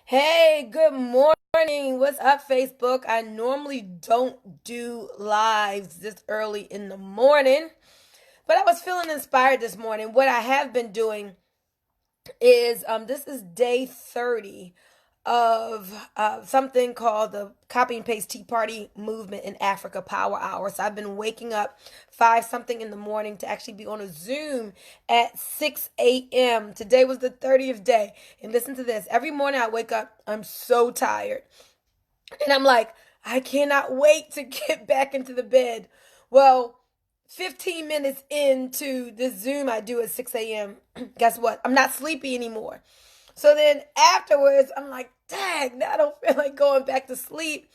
Hey, good morning. What's up, Facebook? I normally don't do lives this early in the morning, but I was feeling inspired this morning. What I have been doing is this is day 30 of something called the copy and paste tea party movement in Africa power hour. So I've been waking up 5 something in the morning to actually be on a Zoom at 6 a.m. Today was the 30th day. And listen to this. Every morning I wake up, I'm so tired. And I'm like, I cannot wait to get back into the bed. Well, 15 minutes into this Zoom I do at 6 a.m., guess what? I'm not sleepy anymore. So then afterwards, I'm like, dang, now I don't feel like going back to sleep.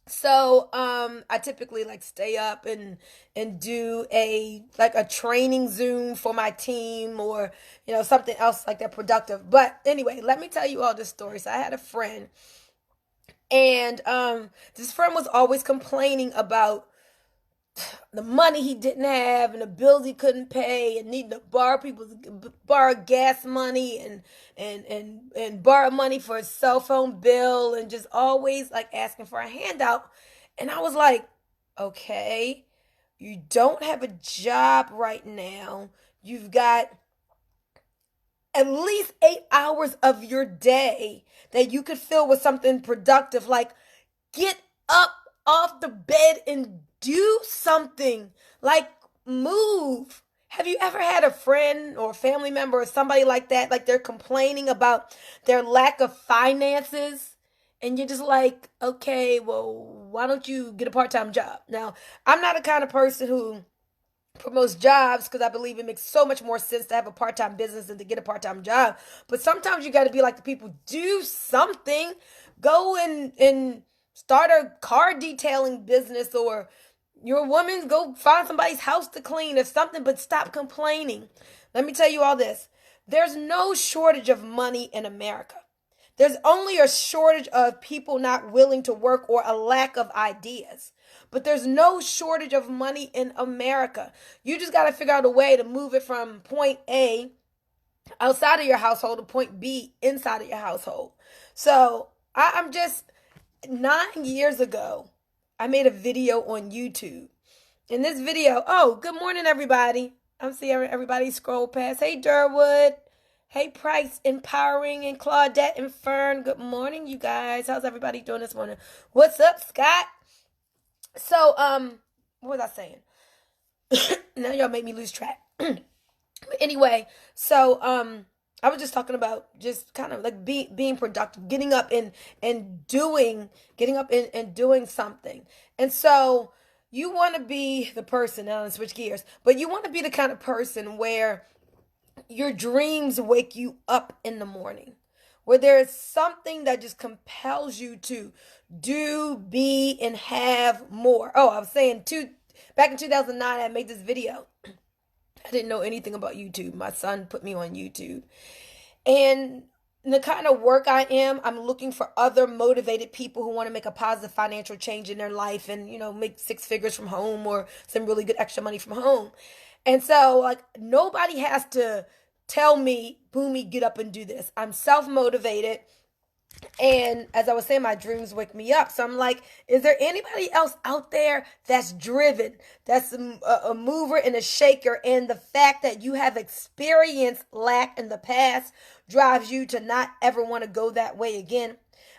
So I typically like stay up and do a training Zoom for my team or something else like that productive. But anyway, let me tell you all this story. So I had a friend, and this friend was always complaining about the money he didn't have and the bills he couldn't pay and needing to borrow gas money and borrow money for his cell phone bill and just always like asking for a handout. And I was like, okay, you don't have a job right now. You've got at least 8 hours of your day that you could fill with something productive. Like, get up off the bed and do something. Like, move. Have you ever had a friend or a family member or somebody like that, like they're complaining about their lack of finances? And you're just like, okay, well, why don't you get a part time job? Now, I'm not the kind of person who promotes jobs because I believe it makes so much more sense to have a part time business than to get a part time job. But sometimes you got to be like the people, do something. Go and start a car detailing business, or you're a woman, go find somebody's house to clean or something, but stop complaining. Let me tell you all this. There's no shortage of money in America. There's only a shortage of people not willing to work or a lack of ideas. But there's no shortage of money in America. You just got to figure out a way to move it from point A outside of your household to point B inside of your household. So I'm just 9 years ago, I made a video on YouTube. In this video, oh, good morning, everybody. I'm seeing everybody scroll past. Hey, Durwood. Hey, Price, Empowering, and Claudette and Fern. Good morning, you guys. How's everybody doing this morning? What's up, Scott? So, what was I saying? Now y'all make me lose track. But anyway, so I was just talking about just kind of like being productive, getting up and doing, and doing something. And so you want to be the person. Now let's switch gears, but you want to be the kind of person where your dreams wake you up in the morning, where there is something that just compels you to do, be, and have more. Oh, I was saying back in 2009, I made this video. I didn't know anything about YouTube. My son put me on YouTube. And the kind of work I'm looking for other motivated people who want to make a positive financial change in their life and, make 6 figures from home or some really good extra money from home. And so, like, nobody has to tell me, Bunmi, get up and do this. I'm self motivated. And as I was saying, my dreams wake me up. So I'm like, is there anybody else out there that's driven, that's a mover and a shaker? And the fact that you have experienced lack in the past drives you to not ever want to go that way again.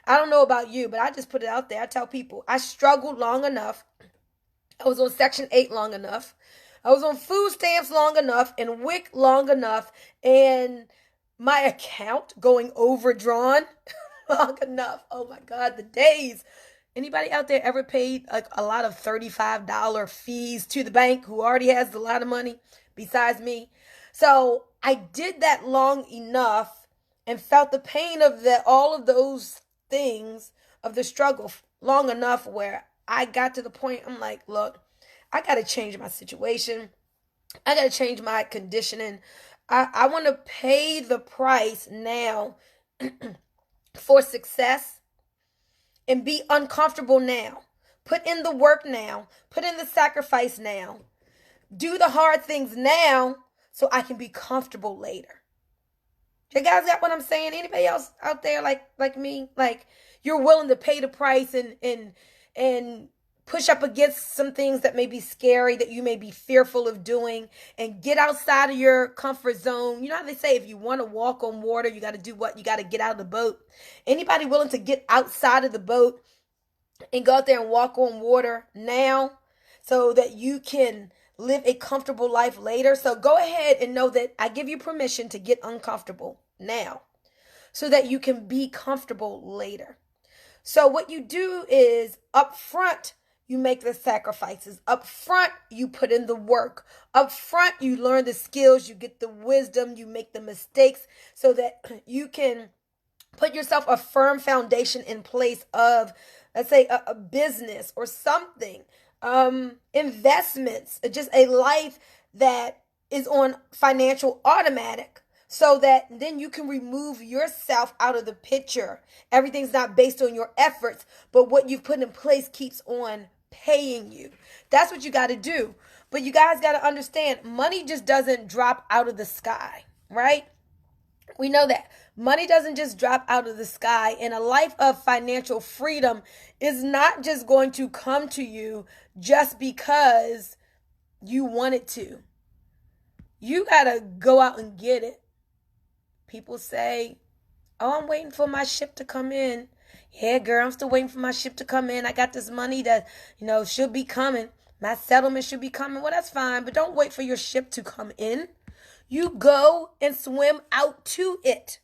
I don't know about you, but I just put it out there. I tell people I struggled long enough. I was on Section 8 long enough. I was on food stamps long enough and WIC long enough, and my account going overdrawn long enough. Oh my God, the days. Anybody out there ever paid like a lot of $35 fees to the bank who already has a lot of money besides me? So I did that long enough and felt the pain of all of those things, of the struggle long enough where I got to the point I'm like, look, I got to change my situation. I got to change my conditioning. I want to pay the price now for success and be uncomfortable now. Put in the work now. Put in the sacrifice now. Do the hard things now so I can be comfortable later. You guys got what I'm saying? Anybody else out there like me? Like you're willing to pay the price and push up against some things that may be scary, that you may be fearful of doing, and get outside of your comfort zone. You know how they say if you want to walk on water, you got to do what? You got to get out of the boat. Anybody willing to get outside of the boat and go out there and walk on water now so that you can live a comfortable life later? So go ahead and know that I give you permission to get uncomfortable now so that you can be comfortable later. So what you do is up front, you make the sacrifices. Up front, you put in the work. Up front, you learn the skills, you get the wisdom, you make the mistakes so that you can put yourself a firm foundation in place of, let's say, a business or something, investments, just a life that is on financial automatic, so that then you can remove yourself out of the picture. Everything's not based on your efforts, but what you've put in place keeps on paying you. That's what you got to do. But you guys got to understand, money just doesn't drop out of the sky, right? We know that money doesn't just drop out of the sky, and a life of financial freedom is not just going to come to you just because you want it to. You got to go out and get it. People say, oh, I'm waiting for my ship to come in. Yeah, girl, I'm still waiting for my ship to come in. I got this money that, should be coming. My settlement should be coming. Well, that's fine, but don't wait for your ship to come in. You go and swim out to it.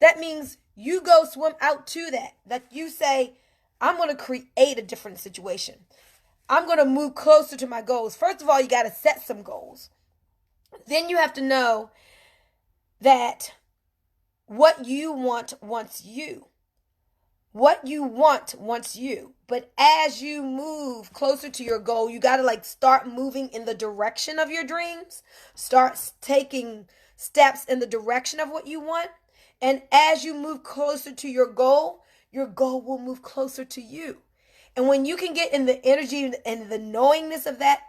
That means you go swim out to that. Like you say, I'm going to create a different situation. I'm going to move closer to my goals. First of all, you got to set some goals. Then you have to know that what you want wants you. What you want wants you. But as you move closer to your goal, you got to start moving in the direction of your dreams. Start taking steps in the direction of what you want. And as you move closer to your goal will move closer to you. And when you can get in the energy and the knowingness of that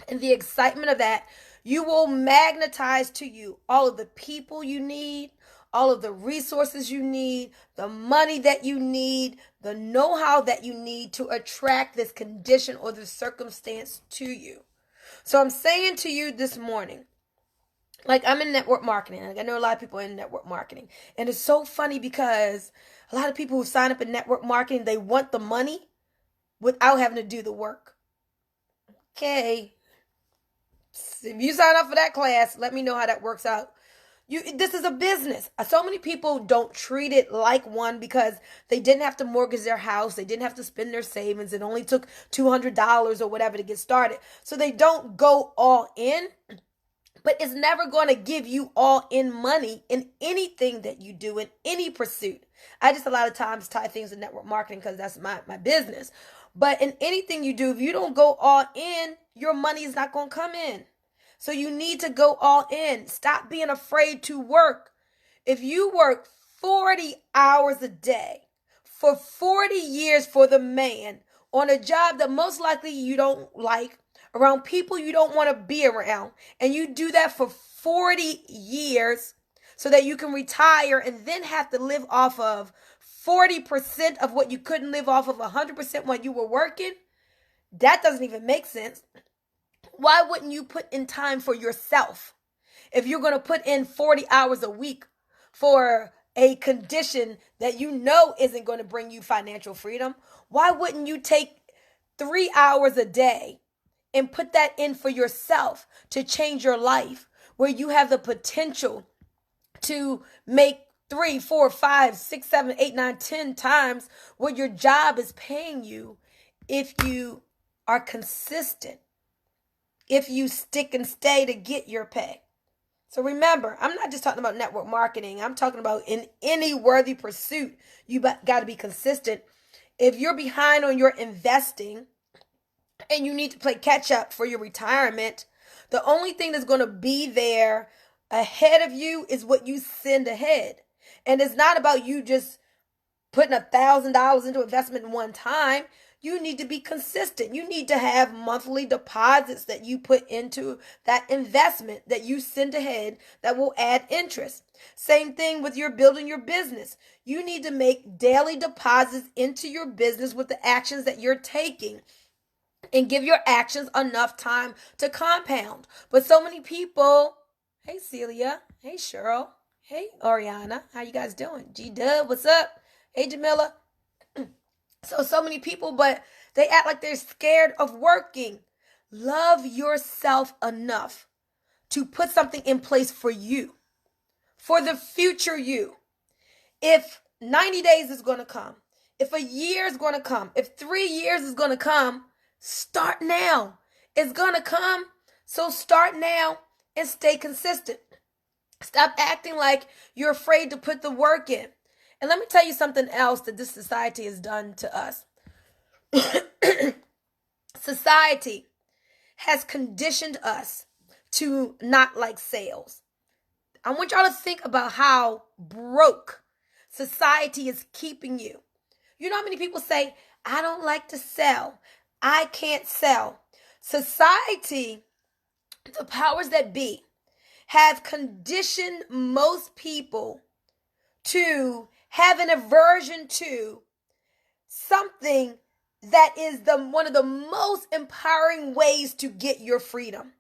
and the excitement of that, you will magnetize to you all of the people you need, all of the resources you need, the money that you need, the know-how that you need to attract this condition or this circumstance to you. So I'm saying to you this morning, I'm in network marketing. I know a lot of people in network marketing. And it's so funny because a lot of people who sign up in network marketing, they want the money without having to do the work. Okay. If you sign up for that class, let me know how that works out. This is a business. So many people don't treat it like one because they didn't have to mortgage their house. They didn't have to spend their savings. It only took $200 or whatever to get started. So they don't go all in. But it's never going to give you all in money in anything that you do, in any pursuit. I just a lot of times tie things to network marketing because that's my business. But in anything you do, if you don't go all in, your money is not going to come in. So you need to go all in. Stop being afraid to work. If you work 40 hours a day for 40 years for the man on a job that most likely you don't like, around people you don't want to be around, and you do that for 40 years so that you can retire and then have to live off of 40% of what you couldn't live off of 100% when you were working, that doesn't even make sense. Why wouldn't you put in time for yourself? If you're going to put in 40 hours a week for a condition that you know isn't going to bring you financial freedom, why wouldn't you take 3 hours a day and put that in for yourself to change your life, where you have the potential to make 3, 4, 5, 6, 7, 8, 9, 10 times what your job is paying you if you are consistent, if you stick and stay to get your pay. So remember, I'm not just talking about network marketing. I'm talking about in any worthy pursuit, you got to be consistent. If you're behind on your investing and you need to play catch up for your retirement, the only thing that's going to be there ahead of you is what you send ahead. And it's not about you just putting $1,000 into investment in one time. You need to be consistent. You need to have monthly deposits that you put into that investment that you send ahead that will add interest. Same thing with your building your business. You need to make daily deposits into your business with the actions that you're taking and give your actions enough time to compound. But so many people, hey Celia, hey Cheryl, hey Oriana, how you guys doing? G Dub, what's up? Hey Jamila. So many people, but they act like they're scared of working. Love yourself enough to put something in place for you, for the future you. If 90 days is going to come, if a year is going to come, if 3 years is going to come, start now. It's going to come, so start now and stay consistent. Stop acting like you're afraid to put the work in. And let me tell you something else that this society has done to us. Society has conditioned us to not like sales. I want y'all to think about how broke society is keeping you. You know how many people say, I don't like to sell. I can't sell. Society, the powers that be, have conditioned most people to have an aversion to something that is one of the most empowering ways to get your freedom.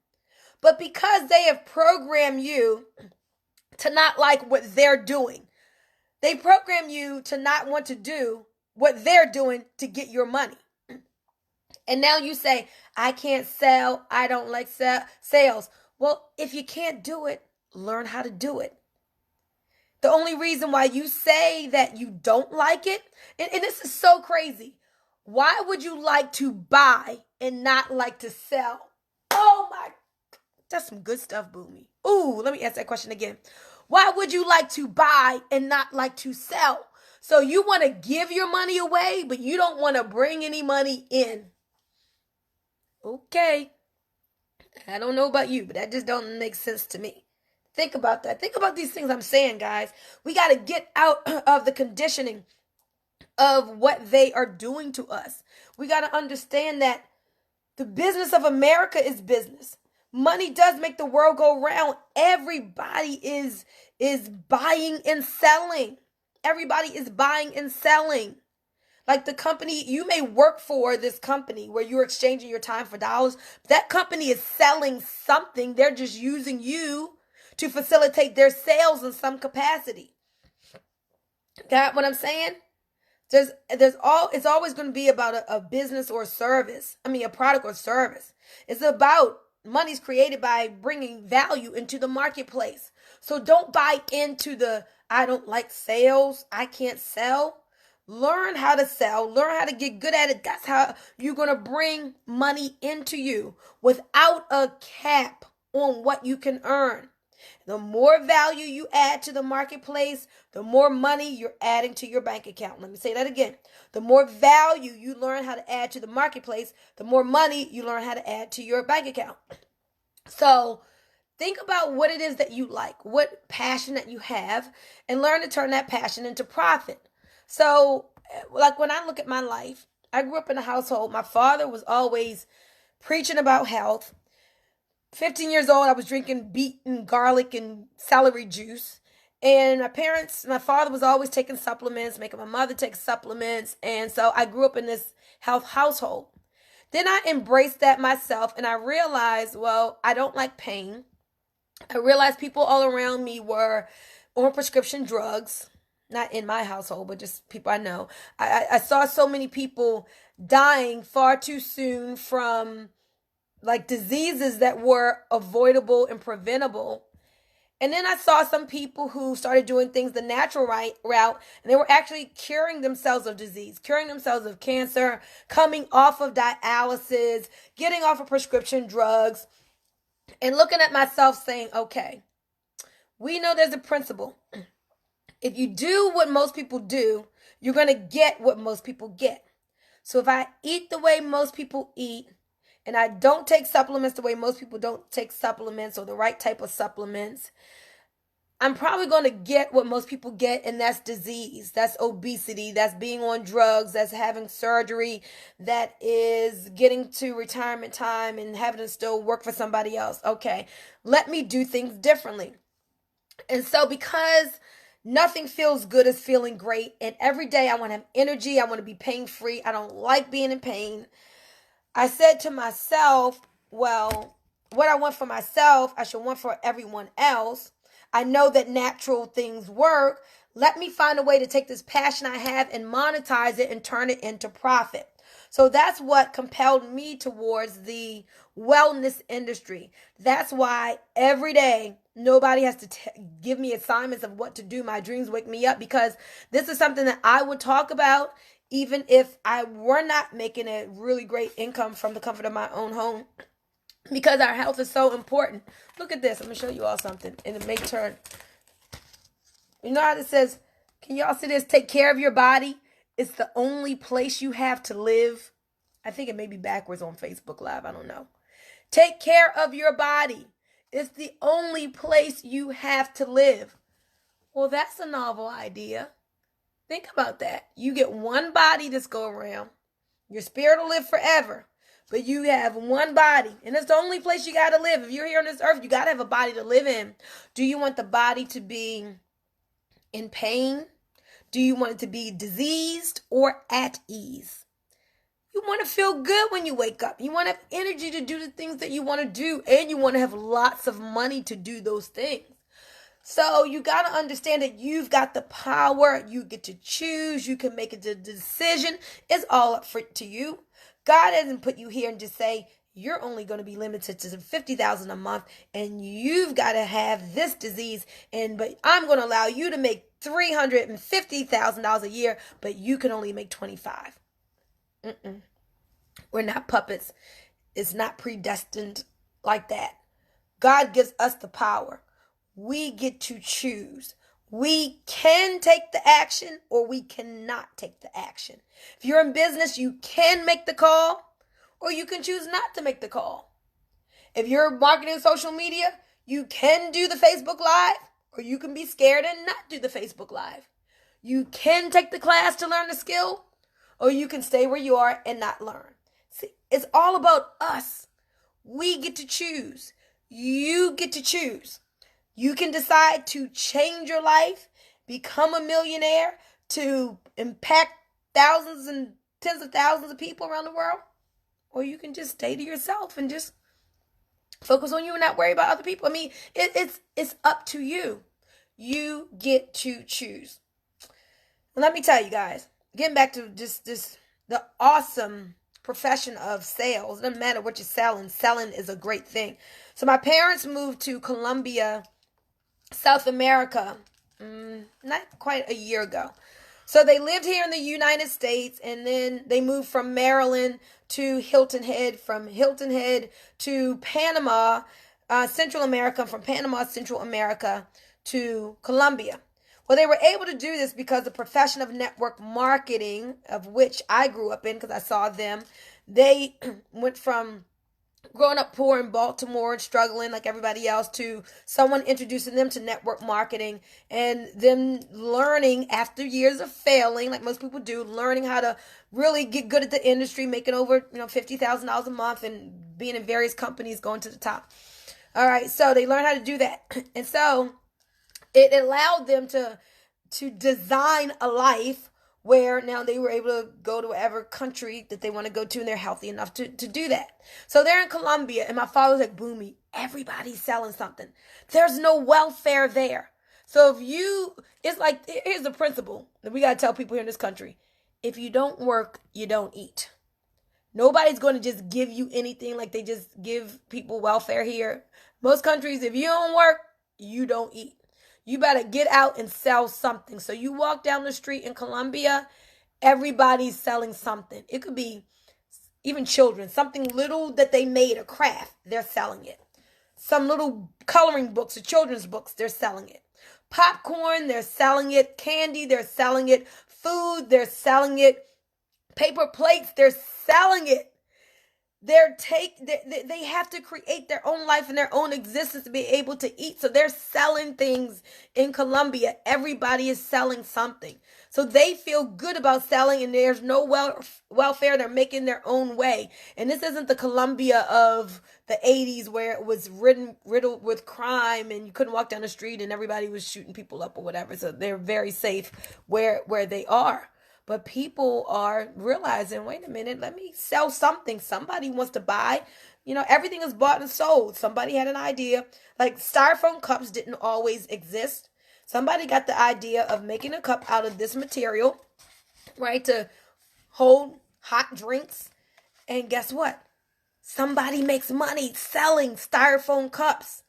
But because they have programmed you to not like what they're doing, they program you to not want to do what they're doing to get your money. And now you say, I can't sell. I don't like sales. Well, if you can't do it, learn how to do it. The only reason why you say that you don't like it, and this is so crazy. Why would you like to buy and not like to sell? Oh my, that's some good stuff, Bunmi. Ooh, let me ask that question again. Why would you like to buy and not like to sell? So you want to give your money away, but you don't want to bring any money in. Okay. I don't know about you, but that just don't make sense to me. Think about that. Think about these things I'm saying, guys. We got to get out of the conditioning of what they are doing to us. We got to understand that the business of America is business. Money does make the world go round. Everybody is buying and selling. Everybody is buying and selling. Like the company, you may work for this company where you're exchanging your time for dollars. That company is selling something. They're just using you to facilitate their sales in some capacity. Got what I'm saying? It's always going to be about a business or a service. I mean, a product or service. It's about money's created by bringing value into the marketplace. So don't buy into the, I don't like sales. I can't sell. Learn how to sell. Learn how to get good at it. That's how you're going to bring money into you without a cap on what you can earn. The more value you add to the marketplace, the more money you're adding to your bank account. Let me say that again. The more value you learn how to add to the marketplace, the more money you learn how to add to your bank account. So think about what it is that you like, what passion that you have, and learn to turn that passion into profit. So, like when I look at my life, I grew up in a household. My father was always preaching about health. 15 years old, I was drinking beet and garlic and celery juice. And my father was always taking supplements, making my mother take supplements. And so I grew up in this health household. Then I embraced that myself and I realized, well, I don't like pain. I realized people all around me were on prescription drugs. Not in my household, but just people I know. I saw so many people dying far too soon from like diseases that were avoidable and preventable. And then I saw some people who started doing things the natural route, and they were actually curing themselves of disease, curing themselves of cancer, coming off of dialysis, getting off of prescription drugs, and looking at myself saying, okay, we know there's a principle. If you do what most people do, you're going to get what most people get. So if I eat the way most people eat, and I don't take supplements the way most people don't take supplements or the right type of supplements, I'm probably going to get what most people get, and that's disease, that's obesity, that's being on drugs, that's having surgery, that is getting to retirement time and having to still work for somebody else. Okay, let me do things differently. And so, because nothing feels good as feeling great, and every day I want to have energy, I want to be pain free, I don't like being in pain. I said to myself, well, what I want for myself, I should want for everyone else. I know that natural things work. Let me find a way to take this passion I have and monetize it and turn it into profit. So that's what compelled me towards the wellness industry. That's why every day nobody has to give me assignments of what to do. My dreams wake me up, because this is something that I would talk about even if I were not making a really great income from the comfort of my own home, because our health is so important. Look at this. I'm going to show you all something, and it may turn. You know how it says, can y'all see this? Take care of your body. It's the only place you have to live. I think it may be backwards on Facebook Live. I don't know. Take care of your body. It's the only place you have to live. Well, that's a novel idea. Think about that. You get one body that's go around. Your spirit will live forever. But you have one body, and it's the only place you got to live. If you're here on this earth, you got to have a body to live in. Do you want the body to be in pain? Do you want it to be diseased or at ease? You want to feel good when you wake up. You want to have energy to do the things that you want to do, and you want to have lots of money to do those things. So you got to understand that you've got the power. You get to choose. You can make a decision. It's all up to you. God hasn't put you here and just say, you're only going to be limited to $50,000 a month, and you've got to have this disease. But I'm going to allow you to make $350,000 a year, but you can only make 25. We're not puppets. It's not predestined like that. God gives us the power. We get to choose. We can take the action, or we cannot take the action. If you're in business, you can make the call, or you can choose not to make the call. If you're marketing social media, you can do the Facebook Live, or you can be scared and not do the Facebook Live. You can take the class to learn the skill, or you can stay where you are and not learn. See, it's all about us. We get to choose. You get to choose. You can decide to change your life, become a millionaire, to impact thousands and tens of thousands of people around the world. Or you can just stay to yourself and just focus on you and not worry about other people. I mean, it's up to you. You get to choose. And let me tell you guys, getting back to just the awesome profession of sales. It doesn't matter what you're selling. Selling is a great thing. So my parents moved to Colombia, South America, not quite a year ago. So they lived here in the United States, and then they moved from Maryland to Hilton Head, from Hilton Head to Panama, Central America, from Panama, Central America to Colombia. Well, they were able to do this because the profession of network marketing, of which I grew up in because I saw them, they went from growing up poor in Baltimore and struggling like everybody else to someone introducing them to network marketing, and them learning after years of failing, like most people do, learning how to really get good at the industry, making over $50,000 a month and being in various companies, going to the top. All right, so they learned how to do that, and so it allowed them to design a life where now they were able to go to whatever country that they want to go to, and they're healthy enough to do that. So they're in Colombia, and my father's like, Bunmi, everybody's selling something. There's no welfare there. So it's like, here's the principle that we got to tell people here in this country. If you don't work, you don't eat. Nobody's going to just give you anything like they just give people welfare here. Most countries, if you don't work, you don't eat. You better get out and sell something. So you walk down the street in Colombia, everybody's selling something. It could be even children, something little that they made, a craft, they're selling it. Some little coloring books or children's books, they're selling it. Popcorn, they're selling it. Candy, they're selling it. Food, they're selling it. Paper plates, they're selling it. They have to create their own life and their own existence to be able to eat. So they're selling things in Colombia. Everybody is selling something. So they feel good about selling, and there's no welfare. They're making their own way. And this isn't the Colombia of the 80s where it was riddled with crime and you couldn't walk down the street and everybody was shooting people up or whatever. So they're very safe where they are. But people are realizing, wait a minute, let me sell something. Somebody wants to buy. Everything is bought and sold. Somebody had an idea. Like styrofoam cups didn't always exist. Somebody got the idea of making a cup out of this material, right, to hold hot drinks. And guess what? Somebody makes money selling styrofoam cups.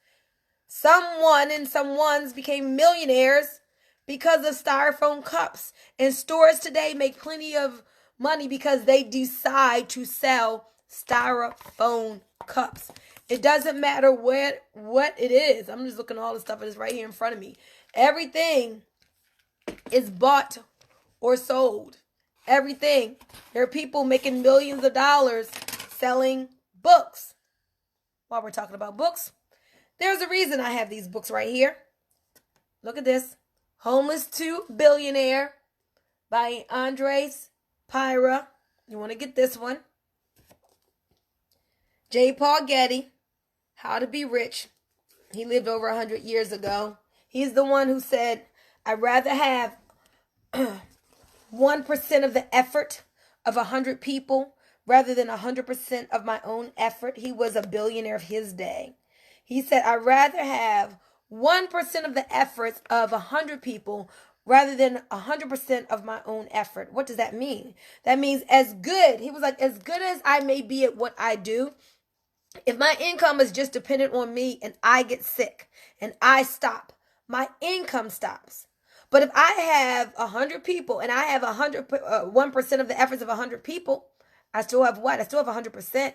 Someone's became millionaires because of styrofoam cups. And stores today make plenty of money because they decide to sell styrofoam cups. It doesn't matter what it is. I'm just looking at all the stuff that is right here in front of me. Everything is bought or sold. Everything. There are people making millions of dollars selling books. While we're talking about books, there's a reason I have these books right here. Look at this. Homeless to Billionaire by Andres Pyra. You want to get this one. J. Paul Getty, How to Be Rich. He lived over 100 years ago. He's the one who said, I'd rather have 1% of the effort of 100 people rather than 100% of my own effort. He was a billionaire of his day. He said, I'd rather have 1% of the efforts of 100 people rather than 100% of my own effort. What does that mean? That means as good. He was like, as good as I may be at what I do, if my income is just dependent on me and I get sick and I stop, my income stops. But if I have 100 people and I have 1% of the efforts of 100 people, I still have what? I still have 100%.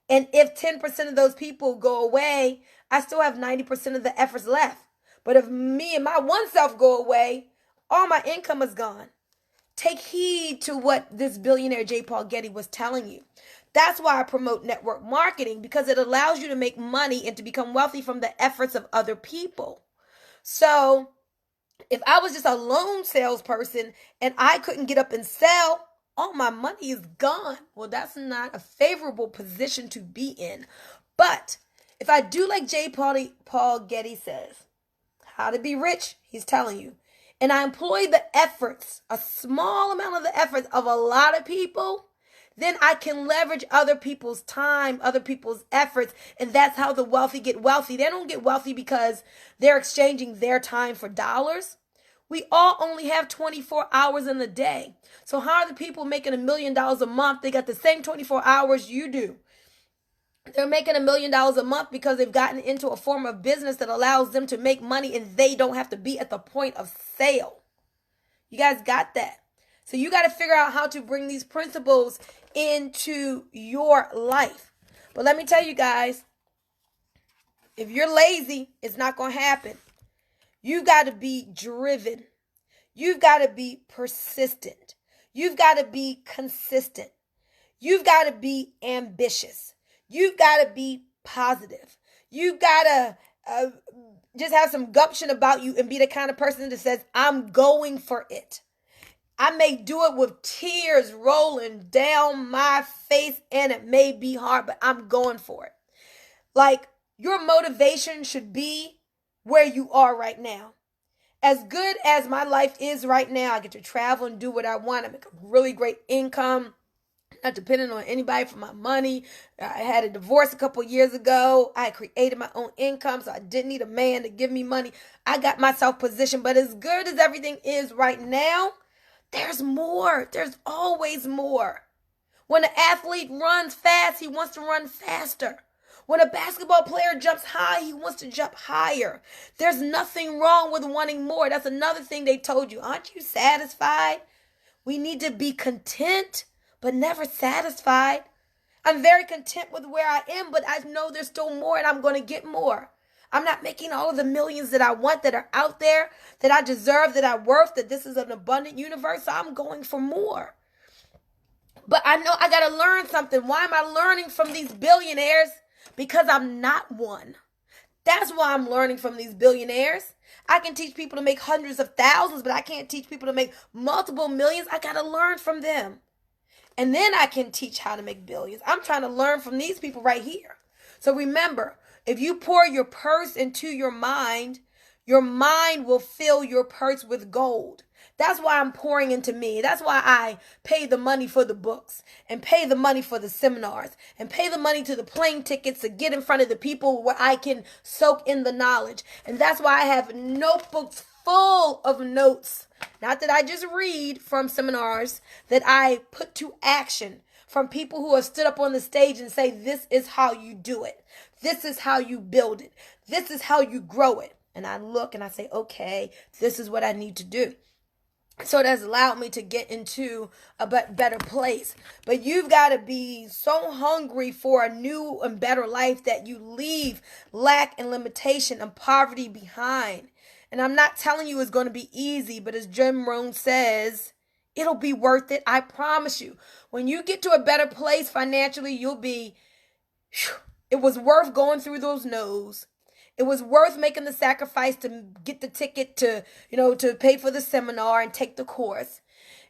And if 10% of those people go away, I still have 90% of the efforts left. But if me and my one self go away, all my income is gone. Take heed to what this billionaire J. Paul Getty was telling you. That's why I promote network marketing, because it allows you to make money and to become wealthy from the efforts of other people. So if I was just a lone salesperson and I couldn't get up and sell, all my money is gone. Well, that's not a favorable position to be in. But if I do like J. Paul Getty says, how to be rich, he's telling you, and I employ the efforts, a small amount of the efforts of a lot of people, then I can leverage other people's time, other people's efforts, and that's how the wealthy get wealthy. They don't get wealthy because they're exchanging their time for dollars. We all only have 24 hours in the day. So how are the people making $1 million a month? They got the same 24 hours you do. They're making $1 million a month because they've gotten into a form of business that allows them to make money and they don't have to be at the point of sale. You guys got that? So you got to figure out how to bring these principles into your life. But let me tell you guys, if you're lazy, it's not going to happen. You got to be driven. You've got to be persistent. You've got to be consistent. You've got to be ambitious. You've got to be positive. You've got to just have some gumption about you and be the kind of person that says, I'm going for it. I may do it with tears rolling down my face and it may be hard, but I'm going for it. Like, your motivation should be where you are right now. As good as my life is right now, I get to travel and do what I want. I make a really great income, not dependent on anybody for my money. I had a divorce a couple years ago. I created my own income, so I didn't need a man to give me money. I got myself positioned, but as good as everything is right now, there's more. There's always more. When an athlete runs fast, he wants to run faster. When a basketball player jumps high, he wants to jump higher. There's nothing wrong with wanting more. That's another thing they told you. Aren't you satisfied? We need to be content, but never satisfied. I'm very content with where I am, but I know there's still more and I'm going to get more. I'm not making all of the millions that I want, that are out there, that I deserve, that I'm worth, that this is an abundant universe. So I'm going for more. But I know I got to learn something. Why am I learning from these billionaires? Because I'm not one. That's why I'm learning from these billionaires. I can teach people to make hundreds of thousands, but I can't teach people to make multiple millions. I got to learn from them. And then I can teach how to make billions. I'm trying to learn from these people right here. So remember, if you pour your purse into your mind will fill your purse with gold. That's why I'm pouring into me. That's why I pay the money for the books and pay the money for the seminars and pay the money to the plane tickets to get in front of the people where I can soak in the knowledge. And that's why I have notebooks full of notes, not that I just read from seminars, that I put to action from people who have stood up on the stage and say, this is how you do it. This is how you build it. This is how you grow it. And I look and I say, okay, this is what I need to do. So it has allowed me to get into a better place. But you've got to be so hungry for a new and better life that you leave lack and limitation and poverty behind. And I'm not telling you it's going to be easy, but as Jim Rohn says, it'll be worth it. I promise you. When you get to a better place financially, you'll be, it was worth going through those no's. It was worth making the sacrifice to get the ticket to pay for the seminar and take the course.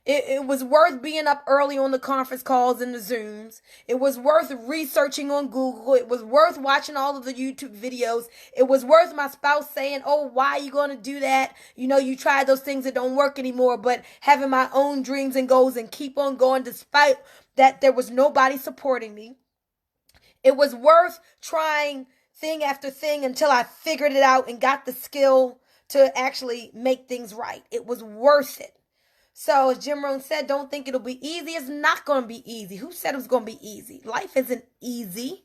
It was worth being up early on the conference calls and the Zooms. It was worth researching on Google. It was worth watching all of the YouTube videos. It was worth my spouse saying, oh, why are you going to do that? You tried those things that don't work anymore, but having my own dreams and goals and keep on going despite that there was nobody supporting me. It was worth trying thing after thing until I figured it out and got the skill to actually make things right. It was worth it. So as Jim Rohn said, don't think it'll be easy. It's not going to be easy. Who said it was going to be easy? Life isn't easy.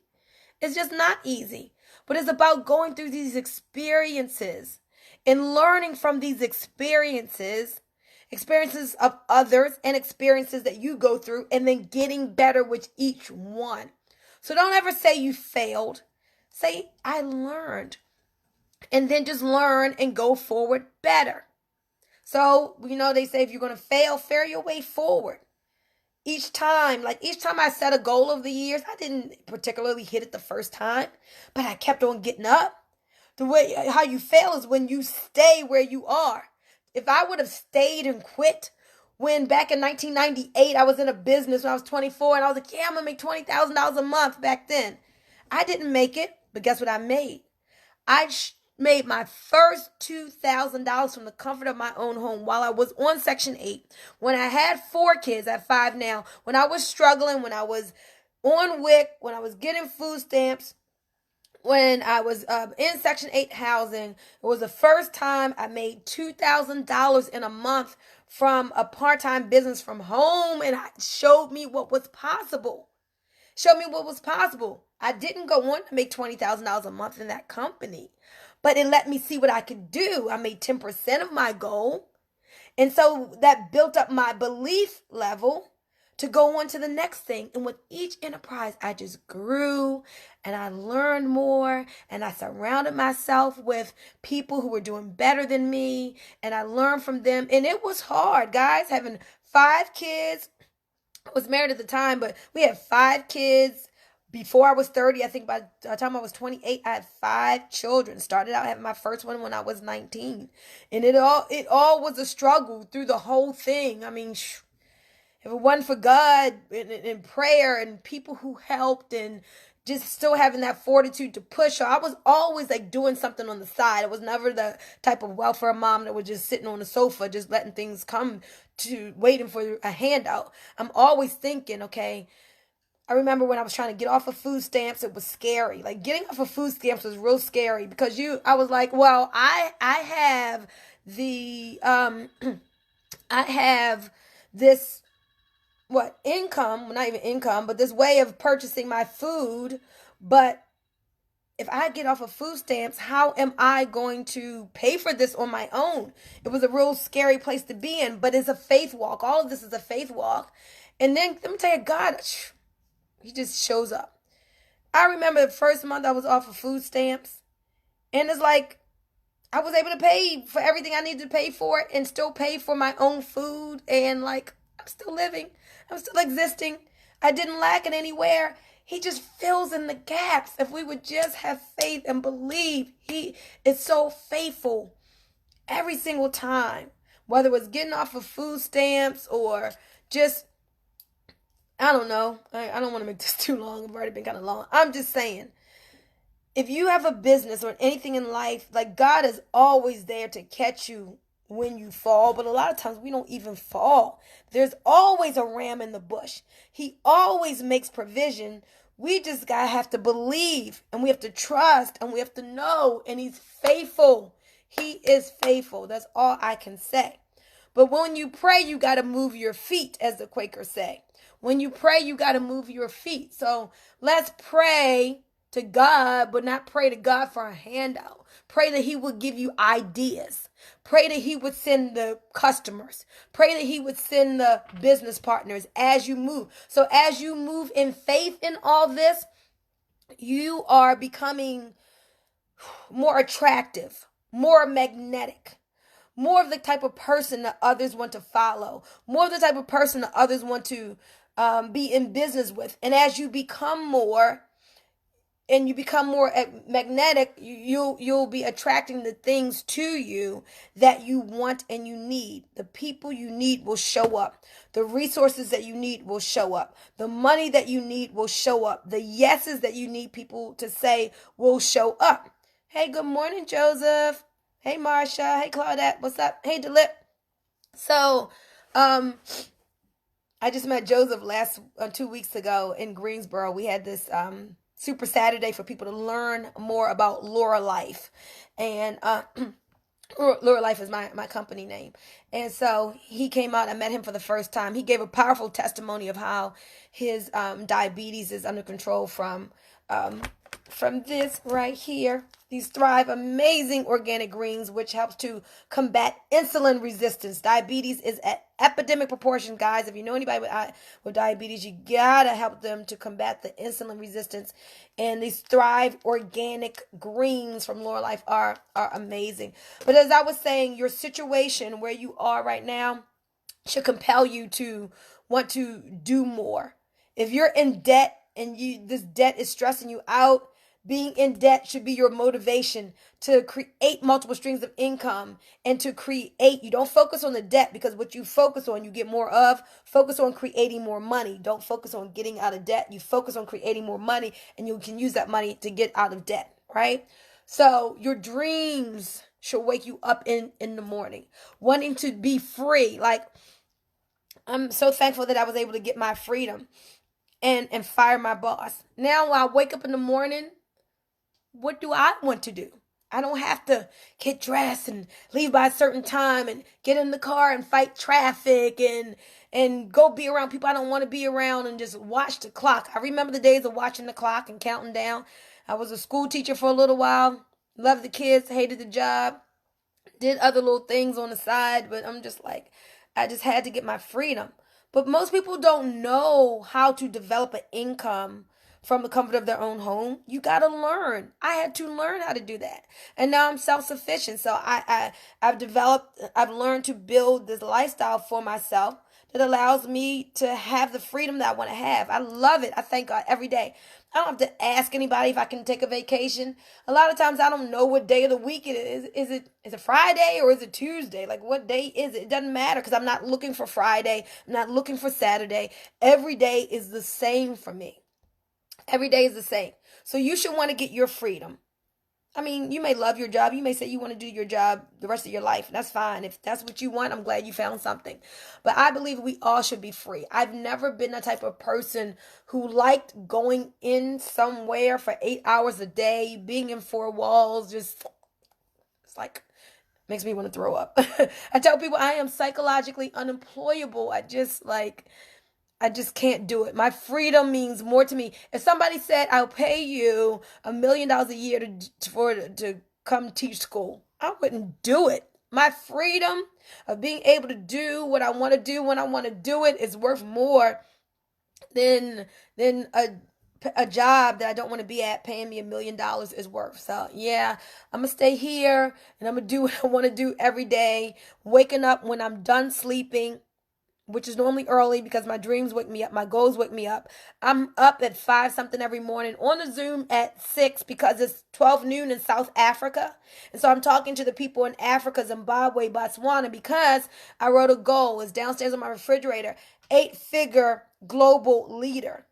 It's just not easy. But it's about going through these experiences and learning from these experiences of others and experiences that you go through, and then getting better with each one. So don't ever say you failed. Say, I learned. And then just learn and go forward better. So, they say if you're going to fail your way forward. Each time I set a goal over the years, I didn't particularly hit it the first time, but I kept on getting up. The way how you fail is when you stay where you are. If I would have stayed and quit when back in 1998, I was in a business when I was 24 and I was like, yeah, I'm going to make $20,000 a month back then. I didn't make it. But guess what I made? I made my first $2,000 from the comfort of my own home while I was on Section 8. When I had 4 kids, I have 5 now. When I was struggling, when I was on WIC, when I was getting food stamps, when I was in Section 8 housing, it was the first time I made $2,000 in a month from a part-time business from home, and it showed me what was possible. I didn't go on to make $20,000 a month in that company, but it let me see what I could do. I made 10% of my goal. And so that built up my belief level to go on to the next thing. And with each enterprise, I just grew and I learned more, and I surrounded myself with people who were doing better than me, and I learned from them. And it was hard, guys, having 5 kids. I was married at the time, but we had 5 kids. Before I was 30, I think by the time I was 28, I had 5 children. Started out having my first one when I was 19. And it all was a struggle through the whole thing. I mean, if it wasn't for God and prayer and people who helped and just still having that fortitude to push her, I was always like doing something on the side. I was never the type of welfare mom that was just sitting on the sofa, just letting things come to waiting for a handout. I'm always thinking, okay, I remember when I was trying to get off of food stamps, it was scary. Like getting off of food stamps was real scary because I was like, well, I have I have this, income, well, not even income, but this way of purchasing my food. But if I get off of food stamps, how am I going to pay for this on my own? It was a real scary place to be in, but it's a faith walk. All of this is a faith walk. And then let me tell you, God, He just shows up. I remember the first month I was off of food stamps, and it's like I was able to pay for everything I needed to pay for and still pay for my own food. And like, I'm still living. I'm still existing. I didn't lack in anywhere. He just fills in the gaps. If we would just have faith and believe, he is so faithful every single time. Whether it was getting off of food stamps or just, I don't know. I don't want to make this too long. I've already been kind of long. I'm just saying, if you have a business or anything in life, like God is always there to catch you when you fall, but a lot of times we don't even fall. There's always a ram in the bush. He always makes provision. We just gotta have to believe, and we have to trust, and we have to know, and he's faithful. He is faithful. That's all I can say. But when you pray, you got to move your feet, as the Quakers say. When you pray, you got to move your feet. So let's pray to God, but not pray to God for a handout. Pray that he would give you ideas. Pray that he would send the customers. Pray that he would send the business partners as you move. So as you move in faith in all this, you are becoming more attractive, more magnetic, more of the type of person that others want to follow, more of the type of person that others want to be in business with. And as you become more and you become more magnetic, you'll be attracting the things to you that you want and you need. The people you need will show up. The resources that you need will show up. The money that you need will show up. The yeses that you need people to say will show up. Hey, good morning, Joseph. Hey, Marsha. Hey, Claudette. What's up? Hey, Delip. So, I just met Joseph 2 weeks ago in Greensboro. We had this Super Saturday for people to learn more about Laura Life. And Laura Life is my company name. And so he came out. I met him for the first time. He gave a powerful testimony of how his diabetes is under control from this right here. These Thrive amazing organic greens, which helps to combat insulin resistance. Diabetes is at epidemic proportion, guys. If you know anybody with diabetes, you gotta help them to combat the insulin resistance. And these Thrive organic greens from Laura Life are amazing. But as I was saying, your situation where you are right now should compel you to want to do more. If you're in debt and this debt is stressing you out, being in debt should be your motivation to create multiple streams of income and to create. You don't focus on the debt, because what you focus on, you get more of. Focus on creating more money. Don't focus on getting out of debt. You focus on creating more money, and you can use that money to get out of debt, right? So your dreams should wake you up in the morning, wanting to be free. Like, I'm so thankful that I was able to get my freedom and fire my boss. Now when I wake up in the morning, what do I want to do? I don't have to get dressed and leave by a certain time and get in the car and fight traffic and go be around people I don't want to be around and just watch the clock. I remember the days of watching the clock and counting down. I was a school teacher for a little while. Loved the kids, hated the job, did other little things on the side, but I'm just like, I just had to get my freedom. But most people don't know how to develop an income from the comfort of their own home. You got to learn. I had to learn how to do that. And now I'm self-sufficient. So I've learned to build this lifestyle for myself that allows me to have the freedom that I want to have. I love it. I thank God every day. I don't have to ask anybody if I can take a vacation. A lot of times I don't know what day of the week it is. Is it Friday or is it Tuesday? Like, what day is it? It doesn't matter, because I'm not looking for Friday. I'm not looking for Saturday. Every day is the same for me. Every day is the same. So you should want to get your freedom. I mean, you may love your job. You may say you want to do your job the rest of your life. That's fine. If that's what you want, I'm glad you found something. But I believe we all should be free. I've never been the type of person who liked going in somewhere for 8 hours a day, being in four walls. Just, it's like, makes me want to throw up. I tell people I am psychologically unemployable. I just can't do it. My freedom means more to me. If somebody said, I'll pay you $1 million a year to come teach school, I wouldn't do it. My freedom of being able to do what I want to do when I want to do it is worth more than a job that I don't want to be at paying me $1 million is worth. So yeah, I'm going to stay here and I'm going to do what I want to do every day. Waking up when I'm done sleeping, which is normally early because my dreams wake me up, my goals wake me up. I'm up at 5 something every morning on a Zoom at 6 because it's 12 noon in South Africa. And so I'm talking to the people in Africa, Zimbabwe, Botswana, because I wrote a goal. It's downstairs on my refrigerator. 8-figure global leader.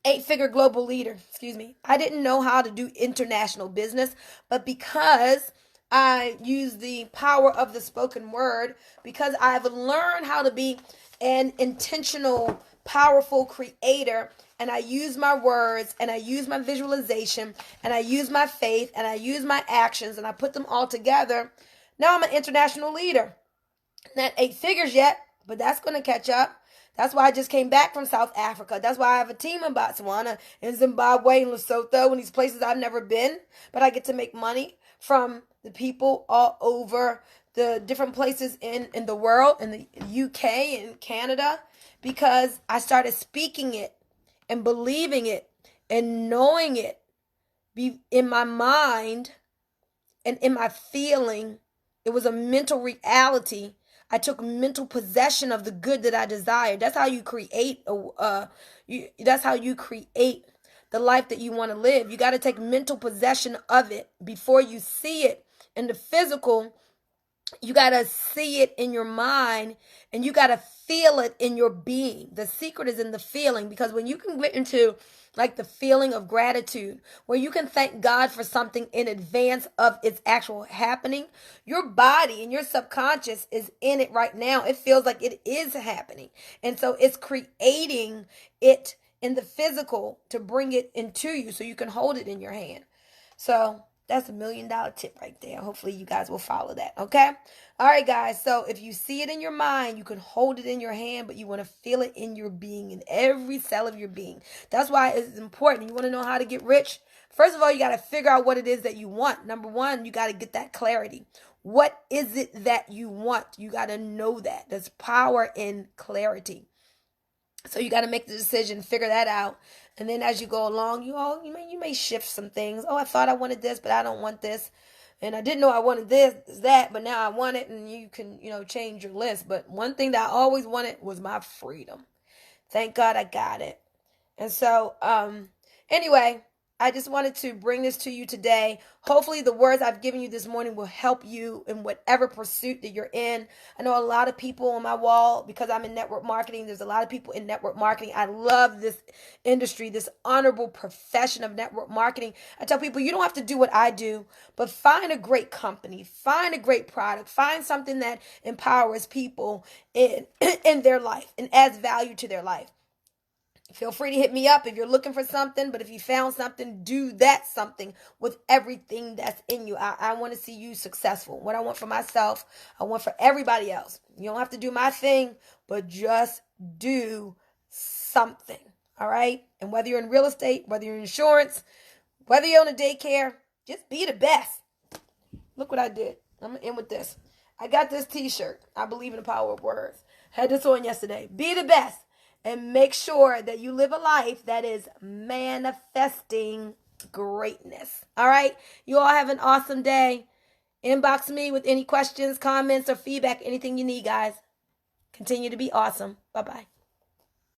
8-figure global leader, excuse me. I didn't know how to do international business, but because I use the power of the spoken word, because I've learned how to be an intentional, powerful creator, and I use my words, and I use my visualization, and I use my faith, and I use my actions, and I put them all together. Now I'm an international leader. Not 8 figures yet, but that's going to catch up. That's why I just came back from South Africa. That's why I have a team in Botswana, in Zimbabwe, in Lesotho, and these places I've never been. But I get to make money from the people all over the different places in the world, in the UK and Canada, because I started speaking it and believing it and knowing it in my mind and in my feeling. It was a mental reality. I took mental possession of the good that I desired. That's how you create that's how you create the life that you want to live. You got to take mental possession of it before you see it in the physical. You got to see it in your mind, and you got to feel it in your being. The secret is in the feeling, because when you can get into like the feeling of gratitude, where you can thank God for something in advance of its actual happening, your body and your subconscious is in it right now. It feels like it is happening. And so it's creating it in the physical to bring it into you so you can hold it in your hand. So that's $1 million tip right there. Hopefully you guys will follow that. Okay. All right, guys. So if you see it in your mind, you can hold it in your hand, but you want to feel it in your being, in every cell of your being. That's why it's important. You want to know how to get rich? First of all, you got to figure out what it is that you want. Number one, you got to get that clarity. What is it that you want? You got to know that. There's power in clarity. So you got to make the decision, figure that out. And then as you go along, you may shift some things. Oh, I thought I wanted this, but I don't want this. And I didn't know I wanted this, that, but now I want it. And you can, change your list. But one thing that I always wanted was my freedom. Thank God I got it. And so, anyway, I just wanted to bring this to you today. Hopefully the words I've given you this morning will help you in whatever pursuit that you're in. I know a lot of people on my wall, because I'm in network marketing. There's a lot of people in network marketing. I love this industry, this honorable profession of network marketing. I tell people, you don't have to do what I do, but find a great company, find a great product, find something that empowers people in their life and adds value to their life. Feel free to hit me up if you're looking for something, but if you found something, do that something with everything that's in you. I want to see you successful. What I want for myself, I want for everybody else. You don't have to do my thing, but just do something, all right? And whether you're in real estate, whether you're in insurance, whether you own a daycare, just be the best. Look what I did. I'm going to end with this. I got this t-shirt. I believe in the power of words. Had this on yesterday. Be the best. And make sure that you live a life that is manifesting greatness. All right? You all have an awesome day. Inbox me with any questions, comments, or feedback, anything you need, guys. Continue to be awesome. Bye-bye.